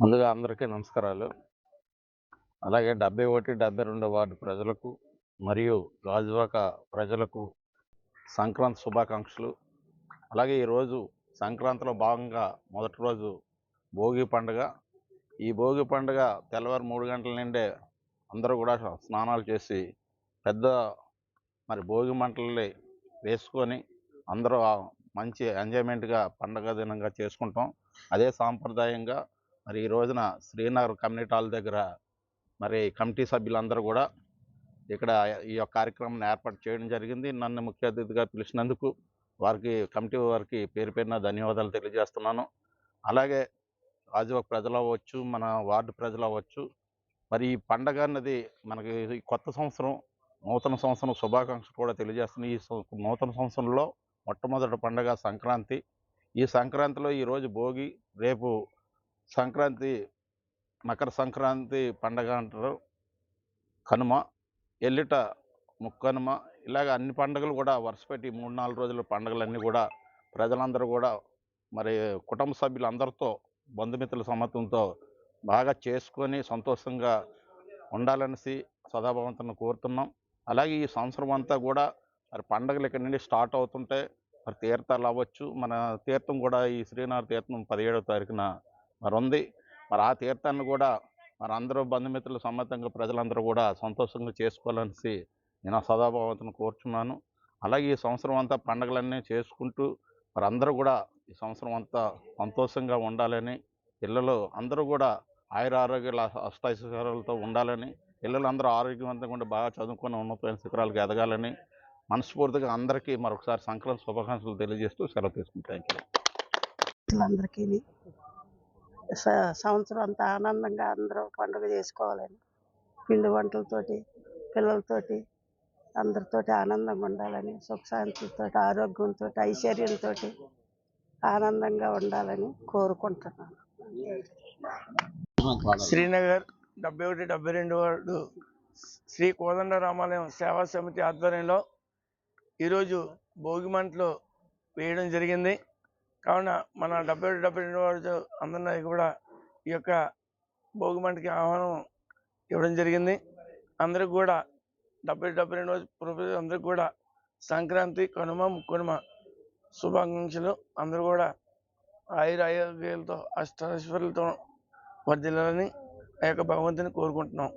ముందుగా అందరికీ నమస్కారాలు. అలాగే 71, 72 వార్డు ప్రజలకు మరియు గాజువాక ప్రజలకు సంక్రాంతి శుభాకాంక్షలు. అలాగే ఈరోజు సంక్రాంతిలో భాగంగా మొదటి రోజు భోగి పండుగ. ఈ భోగి పండుగ తెల్లవారు 3 గంటల నుండే అందరూ కూడా స్నానాలు చేసి పెద్ద భోగి మంటల్ని వేసుకొని అందరూ మంచి ఎంజాయ్మెంట్గా పండగ దినంగా చేసుకుంటాం. అదే సాంప్రదాయంగా ఈ రోజున శ్రీనగర్ కమ్యూనిటీ హాల్ దగ్గర కమిటీ సభ్యులందరూ కూడా ఇక్కడ ఈ యొక్క కార్యక్రమాన్ని ఏర్పాటు చేయడం జరిగింది. నన్ను ముఖ్య అతిథిగా పిలిచినందుకు కమిటీ వారికి పేరు పేరున ధన్యవాదాలు తెలియజేస్తున్నాను. అలాగే గాజువాక ప్రజలు అవ్వచ్చు, మన వార్డు ప్రజలు అవ్వచ్చు, ఈ పండగ అన్నది మనకి కొత్త సంవత్సరం, నూతన సంవత్సరం శుభాకాంక్షలు కూడా తెలియజేస్తున్నాయి. ఈ నూతన సంవత్సరంలో మొట్టమొదటి పండగ సంక్రాంతి. ఈ సంక్రాంతిలో ఈరోజు భోగి, రేపు సంక్రాంతి, మకర సంక్రాంతి పండగ అంటారు, కనుమ, ఎల్లుట ముక్కనుమ. ఇలాగ అన్ని పండుగలు కూడా వరుసపెట్టి 3-4 రోజుల పండుగలన్నీ కూడా ప్రజలందరూ కూడా కుటుంబ సభ్యులందరితో బంధుమిత్రుల సమత్వంతో బాగా చేసుకొని సంతోషంగా ఉండాలనేసి సదాభవంతులను కోరుతున్నాం. అలాగే ఈ సంవత్సరం అంతా కూడా పండుగలు ఇక్కడ నుండి స్టార్ట్ అవుతుంటే తీర్థాలు అవ్వచ్చు. మన తీర్థం కూడా ఈ శ్రీనగర్ తీర్థం 17వ తారీఖున ఉంది. ఆ తీర్థాన్ని కూడా అందరూ బంధుమిత్రుల సమ్మతంగా ప్రజలందరూ కూడా సంతోషంగా చేసుకోవాలనేసి నేను సదాభావంతులను కోరుచున్నాను. అలాగే ఈ సంవత్సరం అంతా పండుగలన్నీ చేసుకుంటూ అందరూ కూడా ఈ సంవత్సరం అంతా సంతోషంగా ఉండాలని, పిల్లలు అందరూ కూడా ఆయురారోగ్యాల అష్టైశ్వర్యాలతో ఉండాలని, పిల్లలు అందరూ ఆరోగ్యవంతంగా ఉండి బాగా చదువుకొని ఉన్నతమైన శిఖరాలకు ఎదగాలని మనస్ఫూర్తిగా అందరికీ మరొకసారి సంక్రాంతి శుభాకాంక్షలు తెలియజేస్తూ సెలవు తీసుకుంటాను. అందరికీ సంవత్సరం అంతా ఆనందంగా అందరూ పండుగ చేసుకోవాలని, పిండి వంటలతోటి పిల్లలతోటి అందరితోటి ఆనందంగా ఉండాలని, సుఖశాంతితో, ఆరోగ్యంతో, ఐశ్వర్యంతో ఆనందంగా ఉండాలని కోరుకుంటున్నాను. శ్రీనగర్ 71, 72 వార్డు శ్రీ కోదండ రామాలయం సేవా సమితి ఆధ్వర్యంలో ఈరోజు భోగి మంటలు వేయడం జరిగింది. కావున మన 71, 72 వార్డు అందరినీ కూడా ఈ యొక్క భోగి మంటకి ఆహ్వానం ఇవ్వడం జరిగింది. అందరికి కూడా 70, 72 అందరికి కూడా సంక్రాంతి, కనుమ, ముక్కనుమ శుభాకాంక్షలు. అందరూ కూడా ఆయురారోగ్యాలతో అష్టైశ్వర్యాలతో వర్ధిల్లాలని ఆ యొక్క భగవంతుని కోరుకుంటున్నాం.